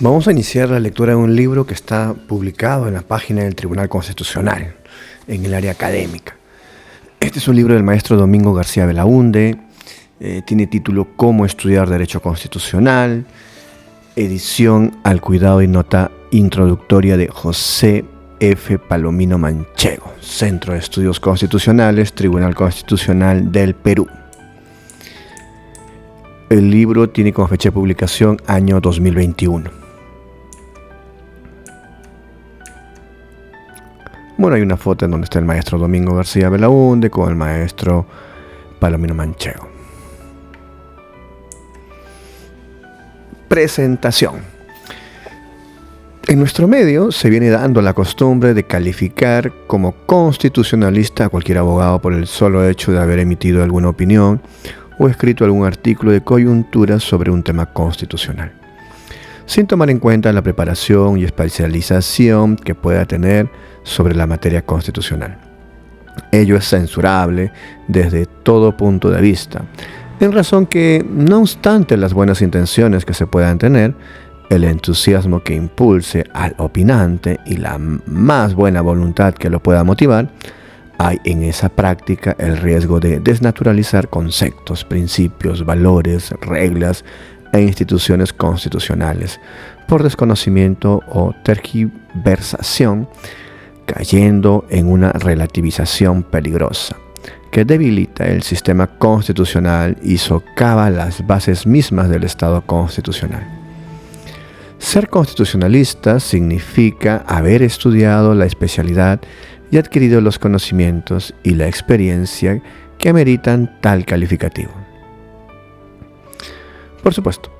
Vamos a iniciar la lectura de un libro que está publicado en la página del Tribunal Constitucional, en el área académica. Este es un libro del maestro Domingo García Belaúnde, tiene título Cómo estudiar Derecho Constitucional, edición al cuidado y nota introductoria de José F. Palomino Manchego, Centro de Estudios Constitucionales, Tribunal Constitucional del Perú. El libro tiene como fecha de publicación año 2021. Bueno, hay una foto en donde está el maestro Domingo García Belaúnde con el maestro Palomino Manchego. Presentación. En nuestro medio se viene dando la costumbre de calificar como constitucionalista a cualquier abogado por el solo hecho de haber emitido alguna opinión o escrito algún artículo de coyuntura sobre un tema constitucional, sin tomar en cuenta la preparación y especialización que pueda tener sobre la materia constitucional. Ello es censurable desde todo punto de vista, en razón que, no obstante las buenas intenciones que se puedan tener, el entusiasmo que impulse al opinante y la más buena voluntad que lo pueda motivar, hay en esa práctica el riesgo de desnaturalizar conceptos, principios, valores, reglas e instituciones constitucionales por desconocimiento o tergiversación, cayendo en una relativización peligrosa que debilita el sistema constitucional y socava las bases mismas del Estado constitucional. Ser constitucionalista significa haber estudiado la especialidad y adquirido los conocimientos y la experiencia que ameritan tal calificativo. Por supuesto,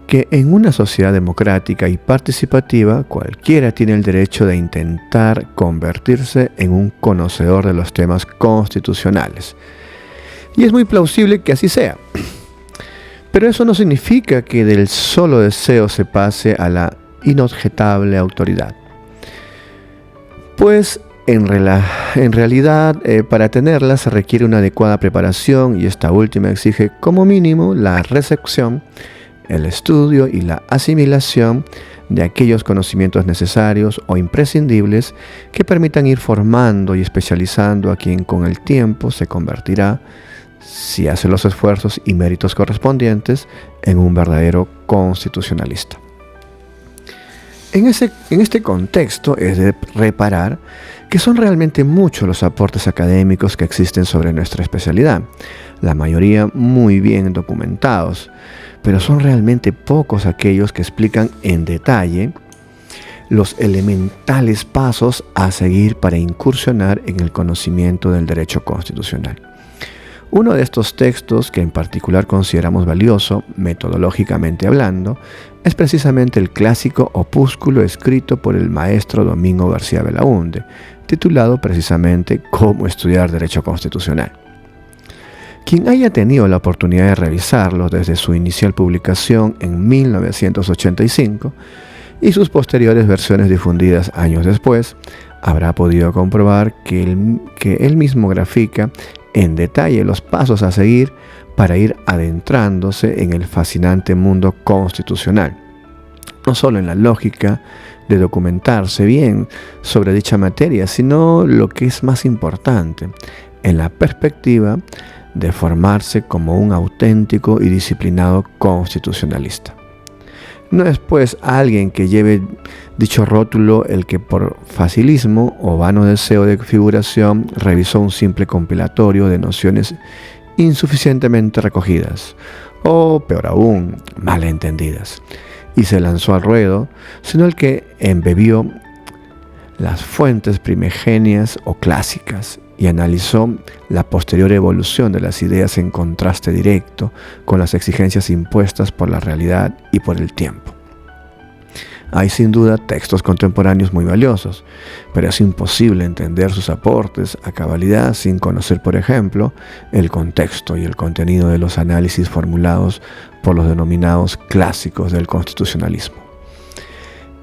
que en una sociedad democrática y participativa cualquiera tiene el derecho de intentar convertirse en un conocedor de los temas constitucionales. Y es muy plausible que así sea. Pero eso no significa que del solo deseo se pase a la inobjetable autoridad. Pues en realidad, para tenerla se requiere una adecuada preparación y esta última exige como mínimo la recepción, el estudio y la asimilación de aquellos conocimientos necesarios o imprescindibles que permitan ir formando y especializando a quien con el tiempo se convertirá, si hace los esfuerzos y méritos correspondientes, en un verdadero constitucionalista. En este contexto es de reparar que son realmente muchos los aportes académicos que existen sobre nuestra especialidad, la mayoría muy bien documentados, pero son realmente pocos aquellos que explican en detalle los elementales pasos a seguir para incursionar en el conocimiento del derecho constitucional. Uno de estos textos que en particular consideramos valioso, metodológicamente hablando, es precisamente el clásico opúsculo escrito por el maestro Domingo García Belaúnde, titulado precisamente Cómo estudiar Derecho Constitucional. Quien haya tenido la oportunidad de revisarlo desde su inicial publicación en 1985 y sus posteriores versiones difundidas años después, habrá podido comprobar que él mismo grafica en detalle los pasos a seguir para ir adentrándose en el fascinante mundo constitucional, no solo en la lógica de documentarse bien sobre dicha materia, sino lo que es más importante, en la perspectiva de formarse como un auténtico y disciplinado constitucionalista. No es pues alguien que lleve dicho rótulo el que por facilismo o vano deseo de figuración revisó un simple compilatorio de nociones insuficientemente recogidas, o peor aún, mal entendidas, y se lanzó al ruedo, sino el que embebió las fuentes primigenias o clásicas y analizó la posterior evolución de las ideas en contraste directo con las exigencias impuestas por la realidad y por el tiempo. Hay sin duda textos contemporáneos muy valiosos, pero es imposible entender sus aportes a cabalidad sin conocer, por ejemplo, el contexto y el contenido de los análisis formulados por los denominados clásicos del constitucionalismo.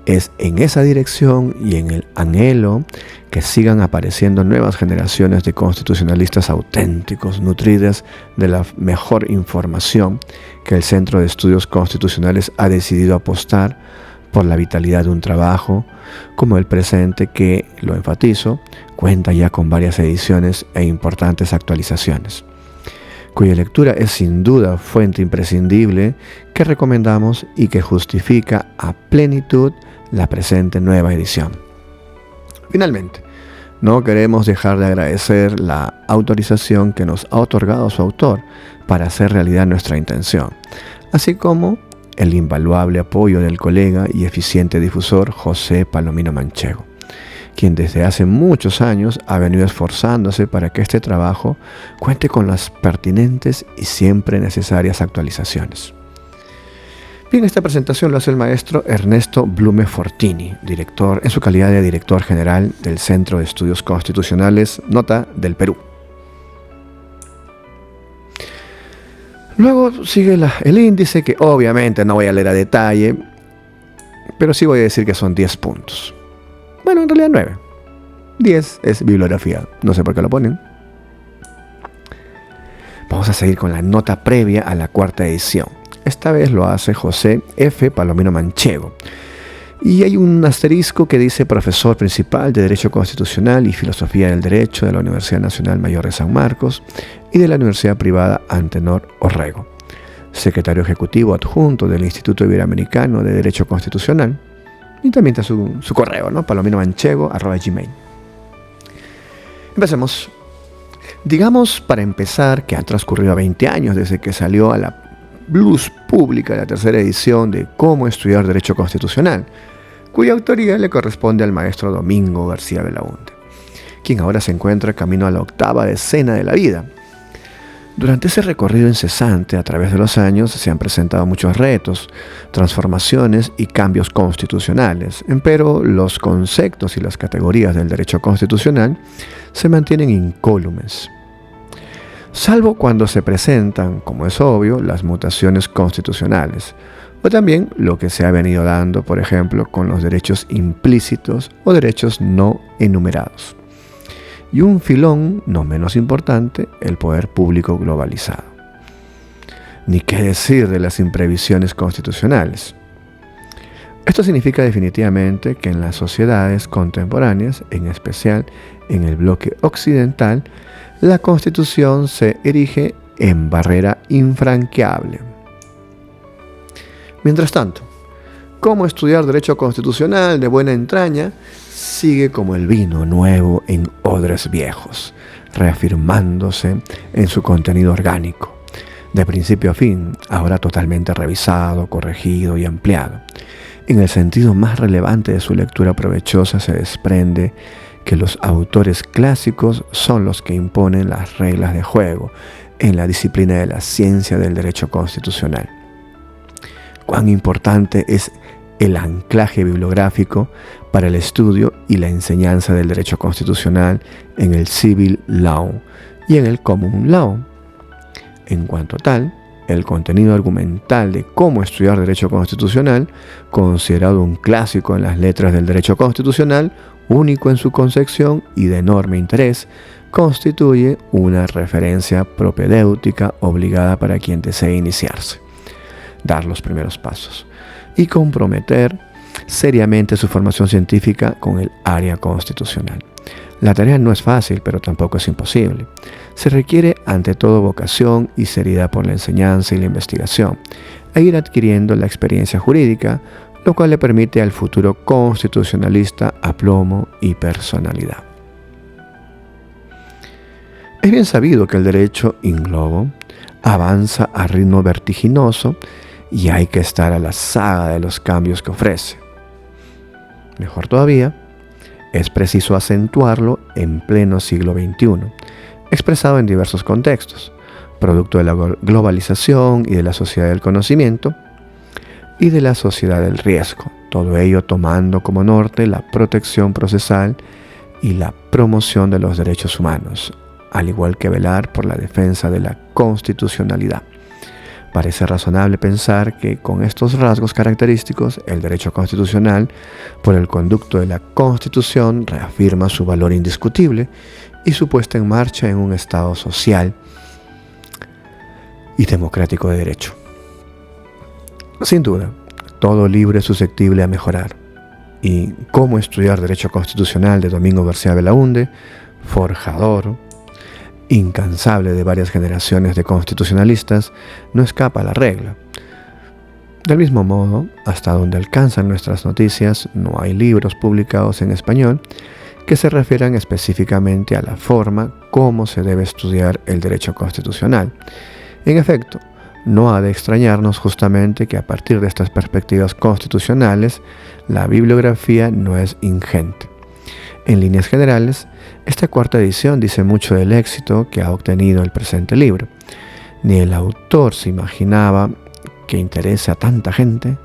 Es en esa dirección y en el anhelo que sigan apareciendo nuevas generaciones de constitucionalistas auténticos, nutridas de la mejor información, que el Centro de Estudios Constitucionales ha decidido apostar por la vitalidad de un trabajo como el presente que, lo enfatizo, cuenta ya con varias ediciones e importantes actualizaciones, cuya lectura es sin duda fuente imprescindible que recomendamos y que justifica a plenitud la presente nueva edición. Finalmente, no queremos dejar de agradecer la autorización que nos ha otorgado su autor para hacer realidad nuestra intención, así como el invaluable apoyo del colega y eficiente difusor José Palomino Manchego, quien desde hace muchos años ha venido esforzándose para que este trabajo cuente con las pertinentes y siempre necesarias actualizaciones. Bien, esta presentación lo hace el maestro Ernesto Blume Fortini, director, en su calidad de director general del Centro de Estudios Constitucionales, Nota del Perú. Luego sigue el índice, que obviamente no voy a leer a detalle, pero sí voy a decir que son 10 puntos. Bueno, en realidad 9. 10 es bibliografía, no sé por qué lo ponen. Vamos a seguir con la nota previa a la cuarta edición. Esta vez lo hace José F. Palomino Manchego. Y hay un asterisco que dice profesor principal de Derecho Constitucional y Filosofía del Derecho de la Universidad Nacional Mayor de San Marcos y de la Universidad Privada Antenor Orrego. Secretario Ejecutivo Adjunto del Instituto Iberoamericano de Derecho Constitucional. Y también está su correo, ¿no? palominomanchego@gmail. Empecemos. Digamos, para empezar, que han transcurrido 20 años desde que salió a la luz pública la tercera edición de Cómo estudiar Derecho Constitucional, cuya autoría le corresponde al maestro Domingo García Belaúnde, quien ahora se encuentra camino a la 8ª decena de la vida. Durante ese recorrido incesante a través de los años se han presentado muchos retos, transformaciones y cambios constitucionales, pero los conceptos y las categorías del derecho constitucional se mantienen incólumes, salvo cuando se presentan, como es obvio, las mutaciones constitucionales, o también lo que se ha venido dando, por ejemplo, con los derechos implícitos o derechos no enumerados. Y un filón, no menos importante, el poder público globalizado. Ni qué decir de las imprevisiones constitucionales. Esto significa definitivamente que en las sociedades contemporáneas, en especial en el bloque occidental, la Constitución se erige en barrera infranqueable. Mientras tanto, cómo estudiar derecho constitucional de buena entraña sigue como el vino nuevo en odres viejos, reafirmándose en su contenido orgánico, de principio a fin, ahora totalmente revisado, corregido y ampliado. En el sentido más relevante de su lectura provechosa se desprende que los autores clásicos son los que imponen las reglas de juego en la disciplina de la ciencia del derecho constitucional. Cuán importante es el anclaje bibliográfico para el estudio y la enseñanza del derecho constitucional en el Civil Law y en el Common Law. En cuanto tal, el contenido argumental de cómo estudiar derecho constitucional, considerado un clásico en las letras del derecho constitucional, único en su concepción y de enorme interés, constituye una referencia propedéutica obligada para quien desee iniciarse, dar los primeros pasos y comprometer seriamente su formación científica con el área constitucional. La tarea no es fácil, pero tampoco es imposible. Se requiere ante todo vocación y seriedad por la enseñanza y la investigación, e ir adquiriendo la experiencia jurídica, lo cual le permite al futuro constitucionalista aplomo y personalidad. Es bien sabido que el derecho in globo avanza a ritmo vertiginoso y hay que estar a la saga de los cambios que ofrece. Mejor todavía, es preciso acentuarlo en pleno siglo XXI, expresado en diversos contextos, producto de la globalización y de la sociedad del conocimiento y de la sociedad del riesgo, todo ello tomando como norte la protección procesal y la promoción de los derechos humanos, al igual que velar por la defensa de la constitucionalidad, Parece razonable pensar que con estos rasgos característicos, el derecho constitucional, por el conducto de la Constitución, reafirma su valor indiscutible y su puesta en marcha en un Estado social y democrático de derecho. Sin duda, todo libro es susceptible a mejorar. Y Cómo estudiar Derecho Constitucional de Domingo García Belaúnde, forjador, incansable de varias generaciones de constitucionalistas, no escapa a la regla. Del mismo modo, hasta donde alcanzan nuestras noticias, no hay libros publicados en español que se refieran específicamente a la forma como se debe estudiar el derecho constitucional. En efecto, no ha de extrañarnos justamente que a partir de estas perspectivas constitucionales, la bibliografía no es ingente. En líneas generales, esta cuarta edición dice mucho del éxito que ha obtenido el presente libro. Ni el autor se imaginaba que interese a tanta gente.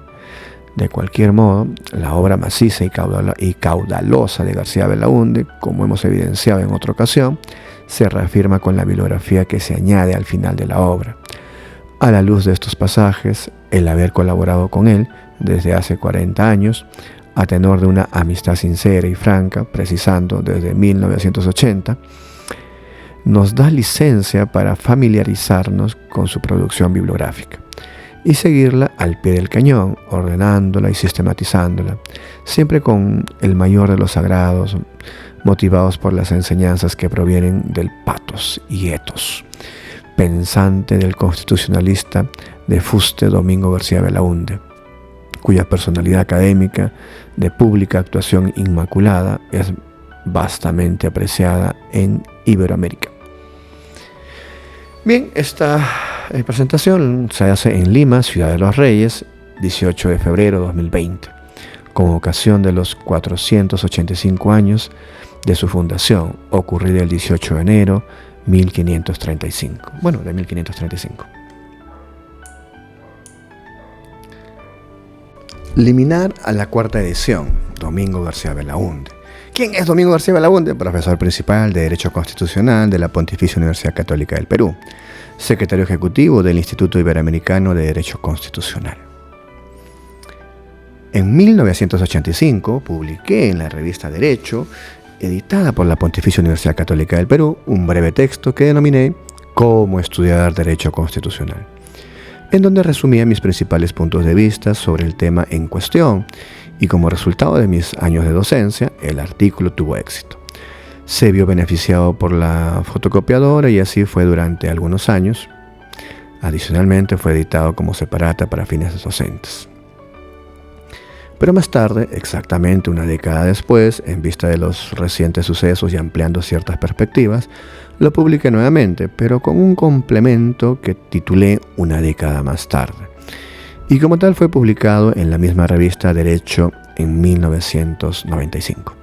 De cualquier modo, la obra maciza y caudalosa de García Belaúnde, como hemos evidenciado en otra ocasión, se reafirma con la bibliografía que se añade al final de la obra. A la luz de estos pasajes, el haber colaborado con él desde hace 40 años, a tenor de una amistad sincera y franca, precisando desde 1980, nos da licencia para familiarizarnos con su producción bibliográfica y seguirla al pie del cañón, ordenándola y sistematizándola, siempre con el mayor de los agrados, motivados por las enseñanzas que provienen del pathos y ethos pensante del constitucionalista de fuste Domingo García Belaúnde, cuya personalidad académica de pública actuación inmaculada es vastamente apreciada en Iberoamérica. Bien, esta presentación se hace en Lima, Ciudad de los Reyes, 18 de febrero de 2020, con ocasión de los 485 años de su fundación, ocurrida el 18 de enero de 1535. Liminar a la cuarta edición, Domingo García Belaúnde. ¿Quién es Domingo García Belaúnde? Profesor principal de Derecho Constitucional de la Pontificia Universidad Católica del Perú, secretario ejecutivo del Instituto Iberoamericano de Derecho Constitucional. En 1985 publiqué en la revista Derecho, editada por la Pontificia Universidad Católica del Perú, un breve texto que denominé Cómo estudiar Derecho Constitucional, en donde resumía mis principales puntos de vista sobre el tema en cuestión, y como resultado de mis años de docencia, el artículo tuvo éxito. Se vio beneficiado por la fotocopiadora y así fue durante algunos años. Adicionalmente fue editado como separata para fines docentes. Pero más tarde, exactamente una década después, en vista de los recientes sucesos y ampliando ciertas perspectivas, lo publiqué nuevamente, pero con un complemento que titulé Una década más tarde. Y como tal fue publicado en la misma revista Derecho en 1995.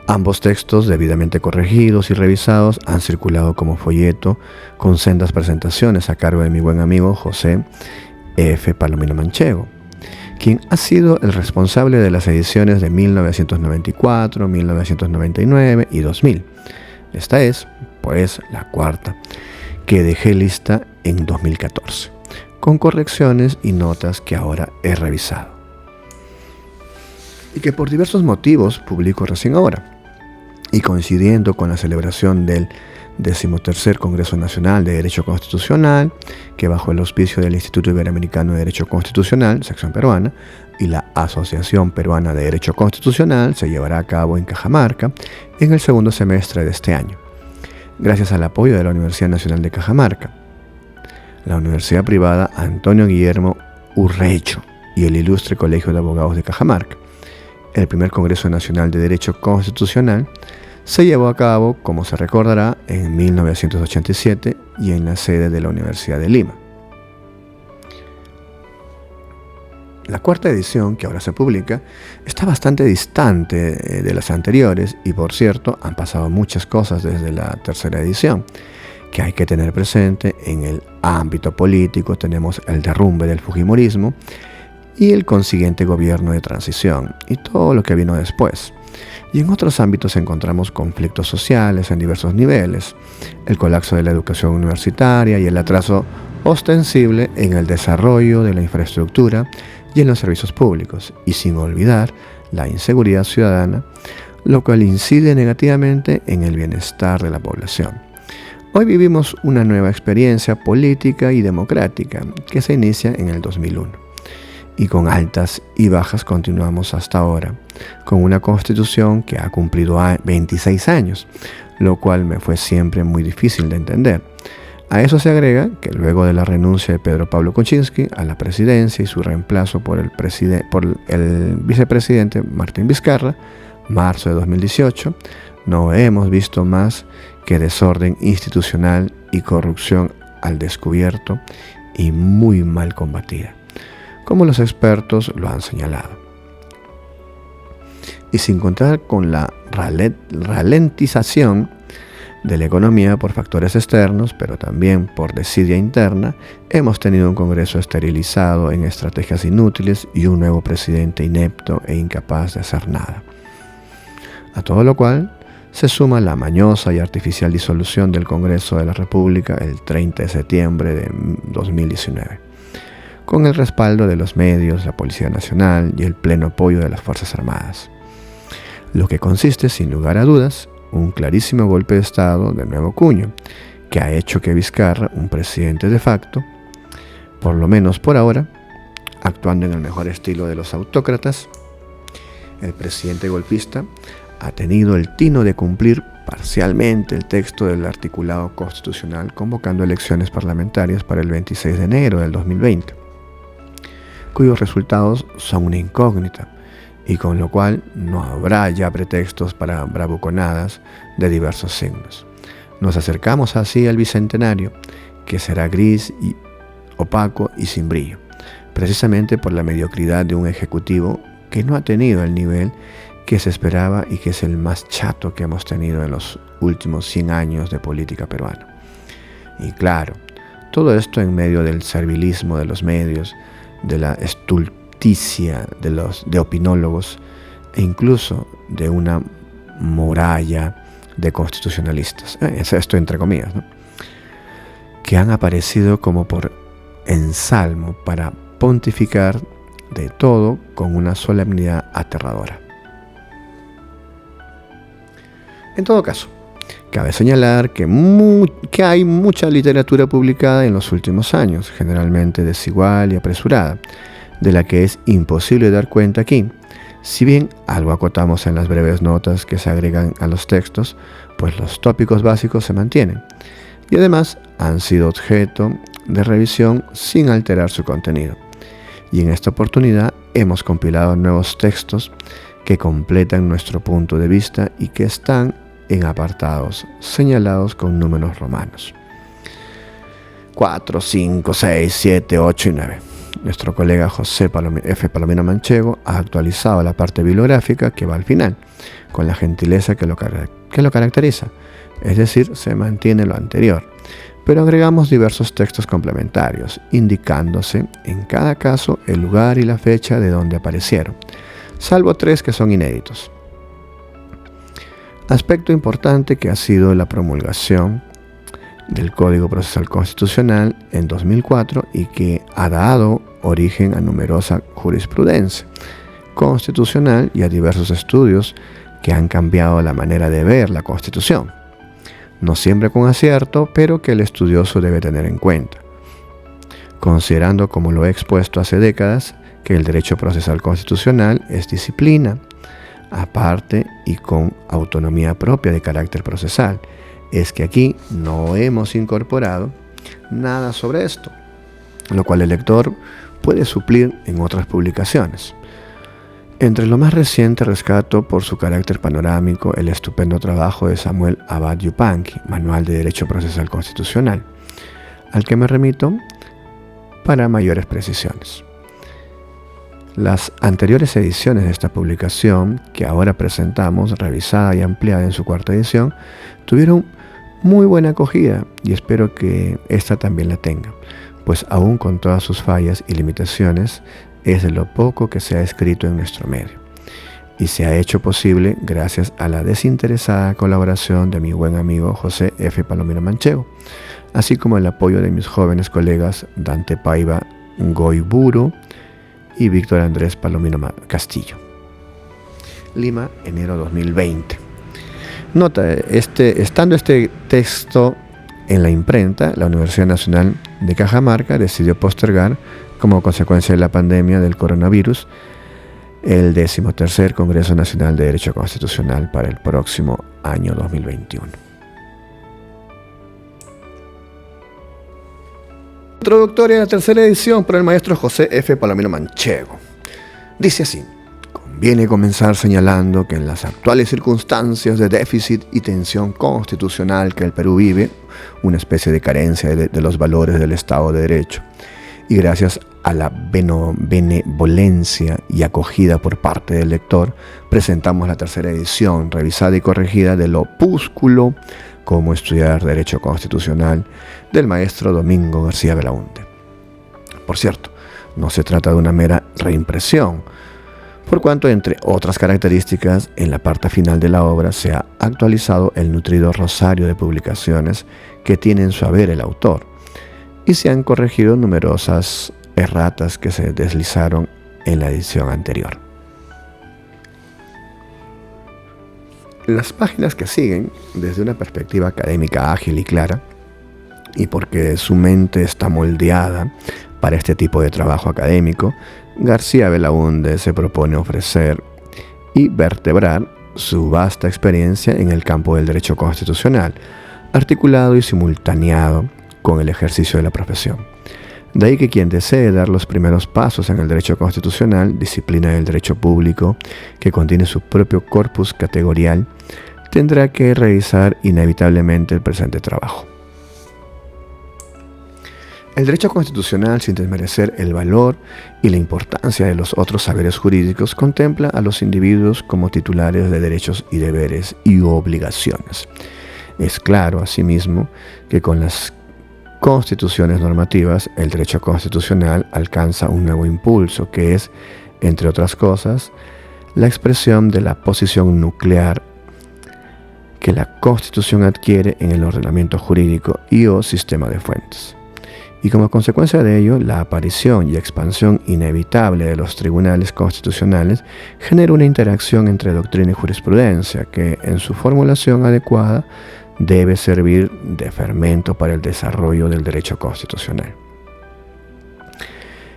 Ambos textos, debidamente corregidos y revisados, han circulado como folleto con sendas presentaciones a cargo de mi buen amigo José F. Palomino Manchego, quien ha sido el responsable de las ediciones de 1994, 1999 y 2000. Esta es, pues, la cuarta, que dejé lista en 2014, con correcciones y notas que ahora he revisado, y que por diversos motivos publico recién ahora, y coincidiendo con la celebración del 13º Congreso Nacional de Derecho Constitucional, que bajo el auspicio del Instituto Iberoamericano de Derecho Constitucional, sección peruana, y la Asociación Peruana de Derecho Constitucional se llevará a cabo en Cajamarca en el segundo semestre de este año, gracias al apoyo de la Universidad Nacional de Cajamarca, la Universidad Privada Antonio Guillermo Urrecho y el Ilustre Colegio de Abogados de Cajamarca. El primer Congreso Nacional de Derecho Constitucional se llevó a cabo, como se recordará, en 1987 y en la sede de la Universidad de Lima. La cuarta edición, que ahora se publica, está bastante distante de las anteriores y, por cierto, han pasado muchas cosas desde la tercera edición que hay que tener presente. En el ámbito político tenemos el derrumbe del fujimorismo y el consiguiente gobierno de transición y todo lo que vino después. Y en otros ámbitos encontramos conflictos sociales en diversos niveles, el colapso de la educación universitaria y el atraso ostensible en el desarrollo de la infraestructura y en los servicios públicos, y sin olvidar la inseguridad ciudadana, lo cual incide negativamente en el bienestar de la población. Hoy vivimos una nueva experiencia política y democrática que se inicia en el 2001. Y con altas y bajas continuamos hasta ahora, con una constitución que ha cumplido 26 años, lo cual me fue siempre muy difícil de entender. A eso se agrega que luego de la renuncia de Pedro Pablo Kuczynski a la presidencia y su reemplazo por el vicepresidente Martín Vizcarra, marzo de 2018, no hemos visto más que desorden institucional y corrupción al descubierto y muy mal combatida, como los expertos lo han señalado. Y sin contar con la ralentización de la economía por factores externos, pero también por desidia interna, hemos tenido un Congreso esterilizado en estrategias inútiles y un nuevo presidente inepto e incapaz de hacer nada. A todo lo cual se suma la mañosa y artificial disolución del Congreso de la República el 30 de septiembre de 2019, con el respaldo de los medios, la Policía Nacional y el pleno apoyo de las Fuerzas Armadas. Lo que consiste, sin lugar a dudas, un clarísimo golpe de Estado de nuevo cuño, que ha hecho que Vizcarra, un presidente de facto, por lo menos por ahora, actuando en el mejor estilo de los autócratas, el presidente golpista ha tenido el tino de cumplir parcialmente el texto del articulado constitucional, convocando elecciones parlamentarias para el 26 de enero del 2020, cuyos resultados son una incógnita, y con lo cual no habrá ya pretextos para bravuconadas de diversos signos. Nos acercamos así al bicentenario, que será gris y opaco y sin brillo, precisamente por la mediocridad de un ejecutivo que no ha tenido el nivel que se esperaba y que es el más chato que hemos tenido en los últimos 100 años de política peruana. Y claro, todo esto en medio del servilismo de los medios, de la estulticia de opinólogos e incluso de una muralla de constitucionalistas, esto entre comillas, ¿no?, que han aparecido como por ensalmo para pontificar de todo con una solemnidad aterradora. En todo caso, cabe señalar que hay mucha literatura publicada en los últimos años, generalmente desigual y apresurada, de la que es imposible dar cuenta aquí, si bien algo acotamos en las breves notas que se agregan a los textos, pues los tópicos básicos se mantienen, y además han sido objeto de revisión sin alterar su contenido. Y en esta oportunidad hemos compilado nuevos textos que completan nuestro punto de vista y que están en apartados señalados con números romanos: 4, 5, 6, 7, 8 y 9. Nuestro colega José F. Palomino Manchego ha actualizado la parte bibliográfica que va al final, con la gentileza que lo caracteriza, es decir, se mantiene lo anterior, pero agregamos diversos textos complementarios, indicándose en cada caso el lugar y la fecha de donde aparecieron, salvo 3 que son inéditos. Aspecto importante que ha sido la promulgación del Código Procesal Constitucional en 2004 y que ha dado origen a numerosa jurisprudencia constitucional y a diversos estudios que han cambiado la manera de ver la Constitución, no siempre con acierto, pero que el estudioso debe tener en cuenta, considerando, como lo he expuesto hace décadas, que el derecho procesal constitucional es disciplina aparte y con autonomía propia de carácter procesal. Es que aquí no hemos incorporado nada sobre esto, lo cual el lector puede suplir en otras publicaciones. Entre lo más reciente rescato por su carácter panorámico el estupendo trabajo de Samuel Abad Yupanqui, Manual de Derecho Procesal Constitucional, al que me remito para mayores precisiones. Las anteriores ediciones de esta publicación, que ahora presentamos, revisada y ampliada en su 4ª edición, tuvieron muy buena acogida y espero que esta también la tenga, pues aún con todas sus fallas y limitaciones, es de lo poco que se ha escrito en nuestro medio. y se ha hecho posible gracias a la desinteresada colaboración de mi buen amigo José F. Palomino Manchego, así como el apoyo de mis jóvenes colegas Dante Paiva Goiburu y Víctor Andrés Palomino Castillo. Lima, enero 2020. Nota, estando este texto en la imprenta, la Universidad Nacional de Cajamarca decidió postergar, como consecuencia de la pandemia del coronavirus, el 13º Congreso Nacional de Derecho Constitucional para el próximo año 2021. Introductoria de la tercera edición por el maestro José F. Palomino Manchego. Dice así: conviene comenzar señalando que en las actuales circunstancias de déficit y tensión constitucional que el Perú vive, una especie de carencia de los valores del Estado de Derecho, y gracias a la benevolencia y acogida por parte del lector, presentamos la tercera edición, revisada y corregida, del opúsculo Cómo estudiar Derecho Constitucional, del maestro Domingo García Belaúnde. Por cierto, no se trata de una mera reimpresión, por cuanto, entre otras características, en la parte final de la obra se ha actualizado el nutrido rosario de publicaciones que tiene en su haber el autor, y se han corregido numerosas erratas que se deslizaron en la edición anterior. Las páginas que siguen, desde una perspectiva académica ágil y clara, y porque su mente está moldeada para este tipo de trabajo académico, García Belaúnde se propone ofrecer y vertebrar su vasta experiencia en el campo del derecho constitucional, articulado y simultaneado con el ejercicio de la profesión. De ahí que quien desee dar los primeros pasos en el derecho constitucional, disciplina del derecho público, que contiene su propio corpus categorial, tendrá que revisar inevitablemente el presente trabajo. El derecho constitucional, sin desmerecer el valor y la importancia de los otros saberes jurídicos, contempla a los individuos como titulares de derechos y deberes y obligaciones. Es claro, asimismo, que con las constituciones normativas, el derecho constitucional alcanza un nuevo impulso que es, entre otras cosas, la expresión de la posición nuclear que la Constitución adquiere en el ordenamiento jurídico y o sistema de fuentes. Y como consecuencia de ello, la aparición y expansión inevitable de los tribunales constitucionales genera una interacción entre doctrina y jurisprudencia que, en su formulación adecuada, debe servir de fermento para el desarrollo del derecho constitucional.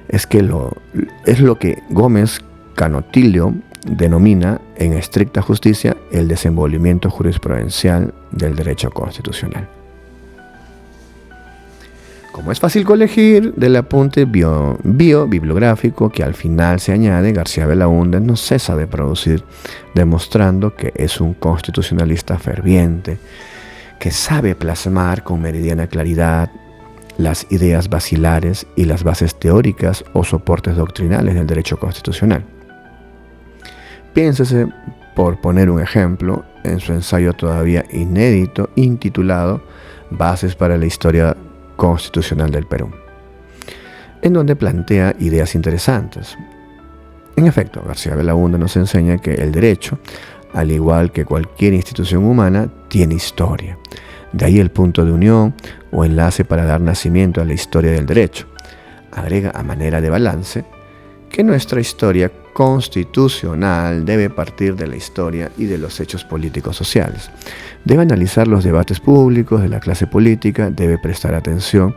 Es lo que Gómez Canotillo denomina en estricta justicia el desenvolvimiento jurisprudencial del derecho constitucional. Como es fácil colegir del apunte bibliográfico que al final se añade, García Belaúnde no cesa de producir, demostrando que es un constitucionalista ferviente, que sabe plasmar con meridiana claridad las ideas basilares y las bases teóricas o soportes doctrinales del derecho constitucional. Piénsese, por poner un ejemplo, en su ensayo todavía inédito intitulado Bases para la Historia Constitucional del Perú, en donde plantea ideas interesantes. En efecto, García Belaúnde nos enseña que el derecho, al igual que cualquier institución humana, tiene historia. De ahí el punto de unión o enlace para dar nacimiento a la historia del derecho. Agrega a manera de balance que nuestra historia constitucional debe partir de la historia y de los hechos políticos sociales. Debe analizar los debates públicos de la clase política, debe prestar atención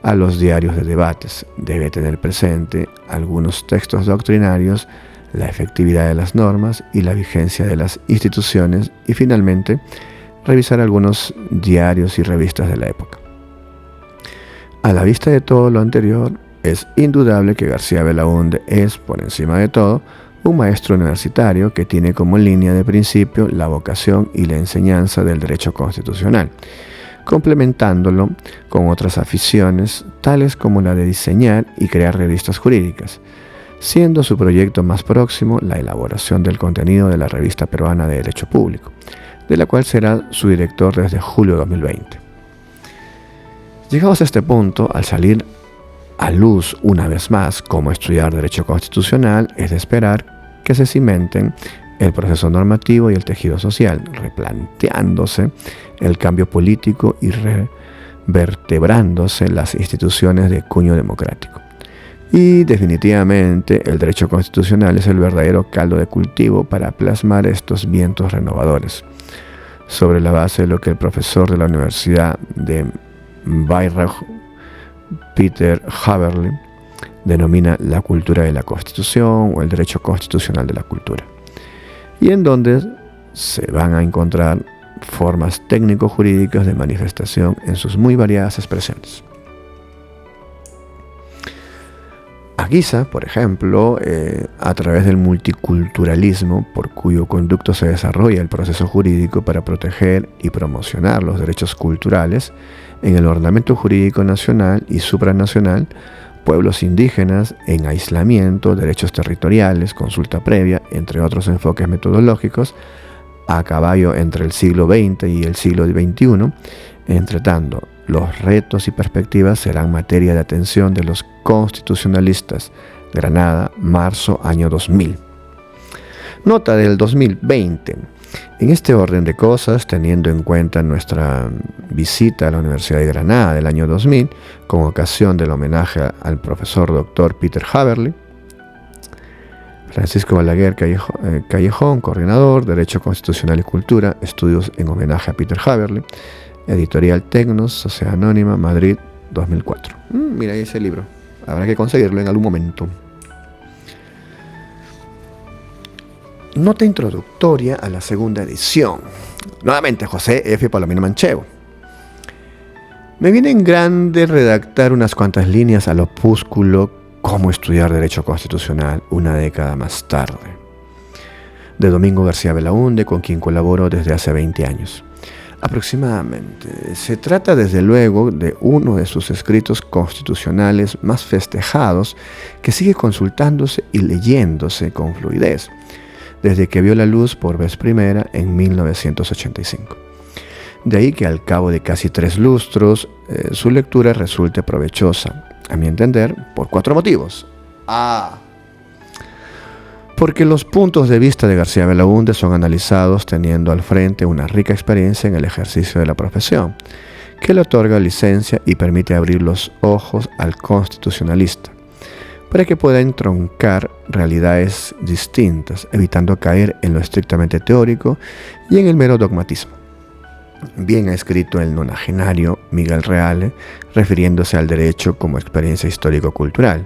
a los diarios de debates, debe tener presente algunos textos doctrinarios, la efectividad de las normas y la vigencia de las instituciones y finalmente revisar algunos diarios y revistas de la época. A la vista de todo lo anterior, es indudable que García Belaúnde es, por encima de todo, un maestro universitario que tiene como línea de principio la vocación y la enseñanza del derecho constitucional, complementándolo con otras aficiones, tales como la de diseñar y crear revistas jurídicas, siendo su proyecto más próximo la elaboración del contenido de la Revista Peruana de Derecho Público, de la cual será su director desde julio de 2020. Llegados a este punto, al salir a luz una vez más cómo estudiar Derecho Constitucional, es de esperar que se cimenten el proceso normativo y el tejido social, replanteándose el cambio político y revertebrándose las instituciones de cuño democrático. Y definitivamente el derecho constitucional es el verdadero caldo de cultivo para plasmar estos vientos renovadores, sobre la base de lo que el profesor de la Universidad de Bayreuth, Peter Haberle, denomina la cultura de la Constitución o el derecho constitucional de la cultura, y en donde se van a encontrar formas técnico-jurídicas de manifestación en sus muy variadas expresiones. Aguiza, por ejemplo, a través del multiculturalismo, por cuyo conducto se desarrolla el proceso jurídico para proteger y promocionar los derechos culturales en el ordenamiento jurídico nacional y supranacional, pueblos indígenas en aislamiento, derechos territoriales, consulta previa, entre otros enfoques metodológicos, a caballo entre el siglo XX y el siglo XXI. Entre tanto, los retos y perspectivas serán materia de atención de los constitucionalistas. Granada, marzo, año 2000. Nota del 2020. En este orden de cosas, teniendo en cuenta nuestra visita a la Universidad de Granada del año 2000, con ocasión del homenaje al profesor Dr. Peter Haberle, Francisco Balaguer Callejón, coordinador, Derecho Constitucional y Cultura, estudios en homenaje a Peter Haberle, Editorial Tecnos, Sociedad Anónima, Madrid, 2004. Mira ese libro, habrá que conseguirlo en algún momento. Nota introductoria a la segunda edición. Nuevamente, José F. Palomino Manchego. Me viene en grande redactar unas cuantas líneas al opúsculo Cómo estudiar Derecho Constitucional una década más tarde, de Domingo García Belaúnde, con quien colaboro desde hace 20 años. Aproximadamente. Se trata desde luego de uno de sus escritos constitucionales más festejados, que sigue consultándose y leyéndose con fluidez, desde que vio la luz por vez primera en 1985. De ahí que al cabo de casi 3 lustros, su lectura resulte provechosa, a mi entender, por 4 motivos. Porque los puntos de vista de García Belaúnde son analizados teniendo al frente una rica experiencia en el ejercicio de la profesión, que le otorga licencia y permite abrir los ojos al constitucionalista, para que pueda entroncar realidades distintas, evitando caer en lo estrictamente teórico y en el mero dogmatismo. Bien ha escrito el nonagenario Miguel Reale, refiriéndose al derecho como experiencia histórico-cultural,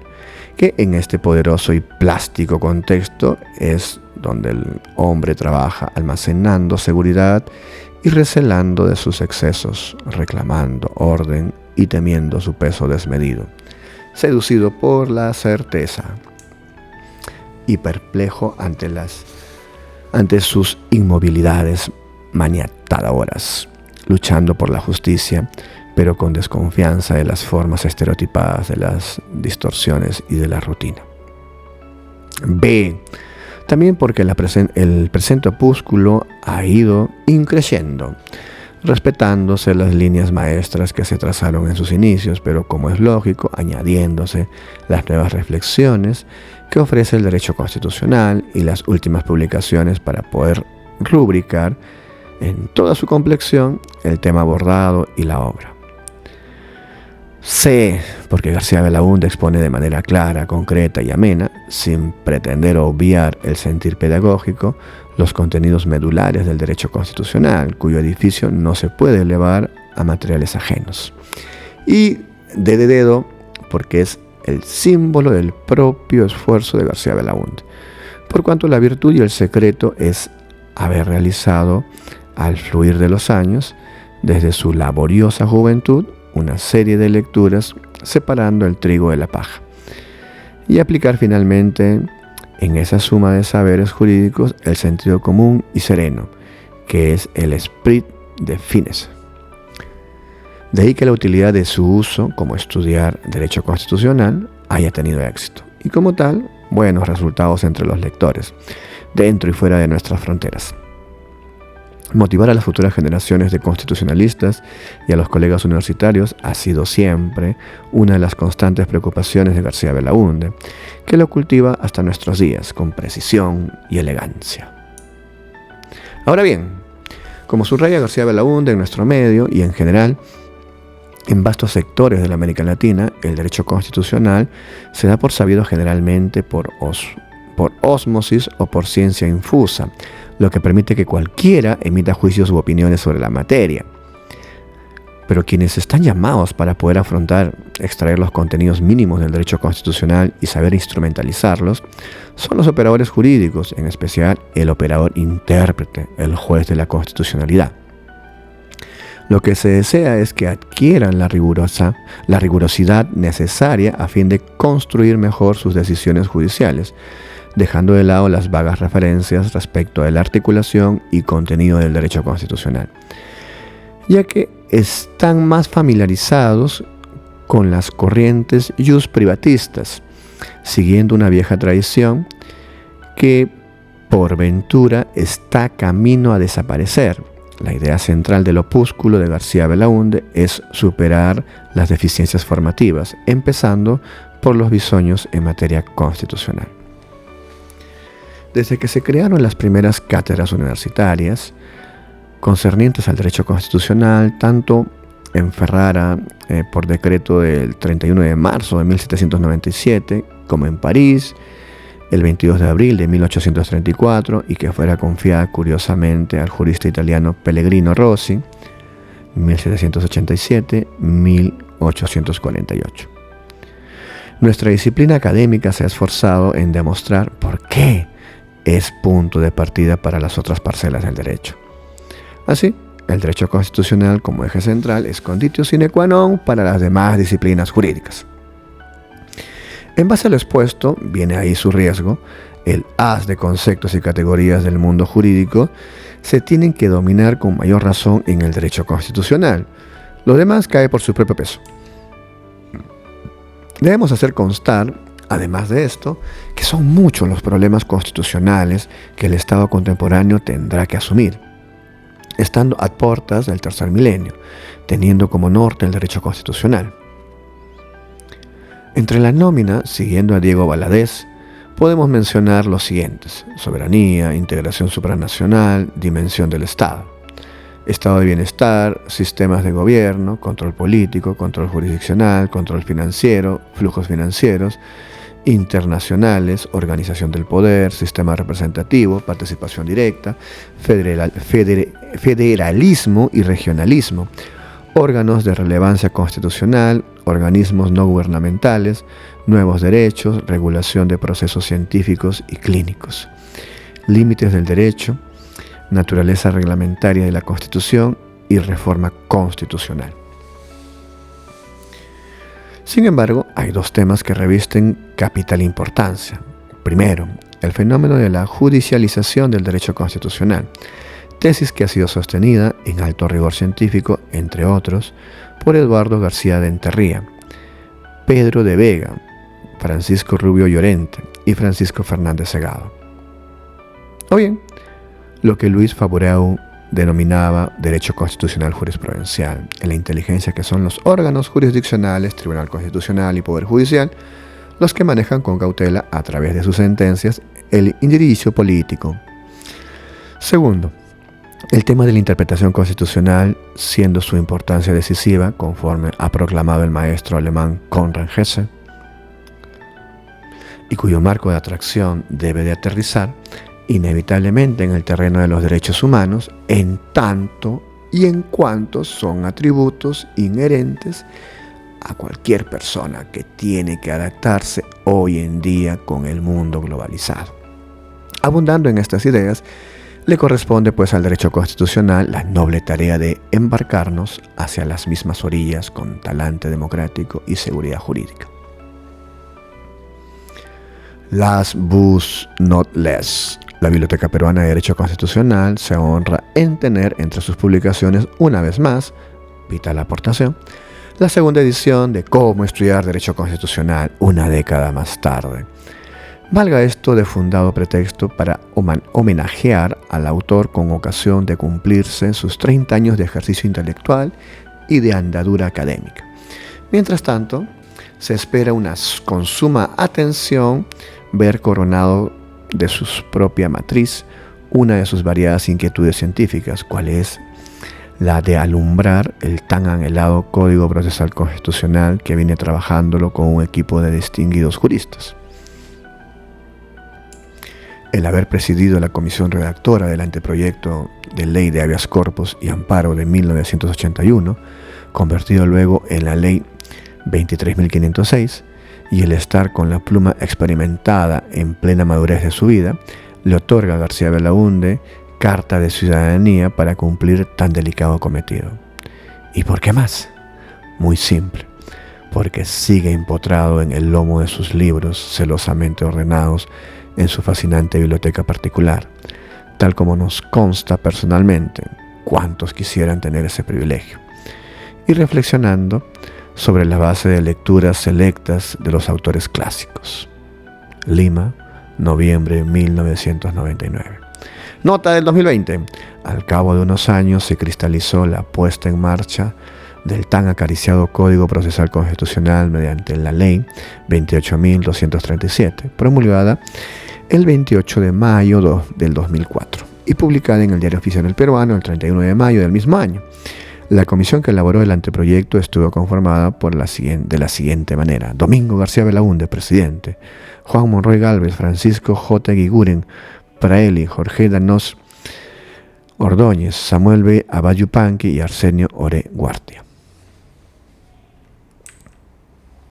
que en este poderoso y plástico contexto es donde el hombre trabaja almacenando seguridad y recelando de sus excesos, reclamando orden y temiendo su peso desmedido, seducido por la certeza y perplejo ante sus inmovilidades maniatadoras, luchando por la justicia, pero con desconfianza de las formas estereotipadas, de las distorsiones y de la rutina. B. También porque el presente opúsculo ha ido increciendo, respetándose las líneas maestras que se trazaron en sus inicios, pero como es lógico, añadiéndose las nuevas reflexiones que ofrece el derecho constitucional y las últimas publicaciones para poder rubricar en toda su complexión el tema abordado y la obra. C, porque García Belaúnde expone de manera clara, concreta y amena, sin pretender obviar el sentir pedagógico, los contenidos medulares del derecho constitucional, cuyo edificio no se puede elevar a materiales ajenos. Y D de dedo, porque es el símbolo del propio esfuerzo de García Belaúnde, por cuanto la virtud y el secreto es haber realizado, al fluir de los años, desde su laboriosa juventud, una serie de lecturas separando el trigo de la paja, y aplicar finalmente en esa suma de saberes jurídicos el sentido común y sereno, que es el esprit de fines. De ahí que la utilidad de su uso, como estudiar derecho constitucional, haya tenido éxito, y como tal, buenos resultados entre los lectores, dentro y fuera de nuestras fronteras. Motivar a las futuras generaciones de constitucionalistas y a los colegas universitarios ha sido siempre una de las constantes preocupaciones de García Belaúnde, que lo cultiva hasta nuestros días con precisión y elegancia. Ahora bien, como subraya García Belaúnde, en nuestro medio y en general, en vastos sectores de la América Latina, el derecho constitucional se da por sabido generalmente por ósmosis o por ciencia infusa, lo que permite que cualquiera emita juicios u opiniones sobre la materia. Pero quienes están llamados para poder extraer los contenidos mínimos del derecho constitucional y saber instrumentalizarlos, son los operadores jurídicos, en especial el operador intérprete, el juez de la constitucionalidad. Lo que se desea es que adquieran la rigurosidad necesaria a fin de construir mejor sus decisiones judiciales, dejando de lado las vagas referencias respecto de la articulación y contenido del derecho constitucional, ya que están más familiarizados con las corrientes jus-privatistas, siguiendo una vieja tradición que por ventura está camino a desaparecer. La idea central del opúsculo de García Belaúnde es superar las deficiencias formativas, empezando por los bisoños en materia constitucional. Desde que se crearon las primeras cátedras universitarias concernientes al derecho constitucional, tanto en Ferrara por decreto del 31 de marzo de 1797, como en París el 22 de abril de 1834, y que fuera confiada curiosamente al jurista italiano Pellegrino Rossi, 1787-1848. Nuestra disciplina académica se ha esforzado en demostrar por qué es punto de partida para las otras parcelas del derecho. Así, el derecho constitucional como eje central es conditio sine qua non para las demás disciplinas jurídicas. En base a lo expuesto, viene ahí su riesgo, el haz de conceptos y categorías del mundo jurídico se tienen que dominar con mayor razón en el derecho constitucional. Lo demás cae por su propio peso. Debemos hacer constar, además de esto, que son muchos los problemas constitucionales que el Estado contemporáneo tendrá que asumir, estando a puertas del tercer milenio, teniendo como norte el derecho constitucional. Entre la nómina, siguiendo a Diego Valadez, podemos mencionar los siguientes: soberanía, integración supranacional, dimensión del Estado, estado de bienestar, sistemas de gobierno, control político, control jurisdiccional, control financiero, flujos financieros, internacionales, organización del poder, sistema representativo, participación directa, federalismo y regionalismo, órganos de relevancia constitucional, organismos no gubernamentales, nuevos derechos, regulación de procesos científicos y clínicos, límites del derecho, naturaleza reglamentaria de la Constitución y reforma constitucional. Sin embargo, hay dos temas que revisten capital importancia. Primero, el fenómeno de la judicialización del derecho constitucional, tesis que ha sido sostenida en alto rigor científico, entre otros, por Eduardo García de Enterría, Pedro de Vega, Francisco Rubio Llorente y Francisco Fernández Segado. O bien, lo que Luis Fabureu denominaba derecho constitucional jurisprudencial, en la inteligencia que son los órganos jurisdiccionales, Tribunal Constitucional y Poder Judicial, los que manejan con cautela, a través de sus sentencias, el indirizzo político. Segundo, el tema de la interpretación constitucional, siendo su importancia decisiva, conforme ha proclamado el maestro alemán Konrad Hesse, y cuyo marco de atracción debe de aterrizar inevitablemente en el terreno de los derechos humanos, en tanto y en cuanto son atributos inherentes a cualquier persona que tiene que adaptarse hoy en día con el mundo globalizado. Abundando en estas ideas, le corresponde pues al derecho constitucional la noble tarea de embarcarnos hacia las mismas orillas con talante democrático y seguridad jurídica. Last but not least, la Biblioteca Peruana de Derecho Constitucional se honra en tener entre sus publicaciones, una vez más, vital aportación, la segunda edición de Cómo estudiar Derecho Constitucional una década más tarde. Valga esto de fundado pretexto para homenajear al autor con ocasión de cumplirse sus 30 años de ejercicio intelectual y de andadura académica. Mientras tanto, se espera con suma atención ver coronado de su propia matriz una de sus variadas inquietudes científicas, cual es la de alumbrar el tan anhelado Código Procesal Constitucional que viene trabajándolo con un equipo de distinguidos juristas. El haber presidido la comisión redactora del anteproyecto de ley de habeas corpus y amparo de 1981, convertido luego en la ley 23.506, y el estar con la pluma experimentada en plena madurez de su vida, le otorga a García Belaúnde carta de ciudadanía para cumplir tan delicado cometido. ¿Y por qué más? Muy simple, porque sigue empotrado en el lomo de sus libros celosamente ordenados en su fascinante biblioteca particular, tal como nos consta personalmente. ¿Cuántos quisieran tener ese privilegio? Y reflexionando sobre la base de lecturas selectas de los autores clásicos. Lima, noviembre de 1999. Nota del 2020. Al cabo de unos años se cristalizó la puesta en marcha del tan acariciado Código Procesal Constitucional mediante la Ley 28.237, promulgada el 28 de mayo del 2004 y publicada en el Diario Oficial del Peruano el 31 de mayo del mismo año. La comisión que elaboró el anteproyecto estuvo conformada de la siguiente manera: Domingo García Belaúnde, presidente; Juan Monroy Gálvez, Francisco J. Guiguren Praeli, Jorge Danos Ordóñez, Samuel B. Abayupanqui y Arsenio Ore Guardia.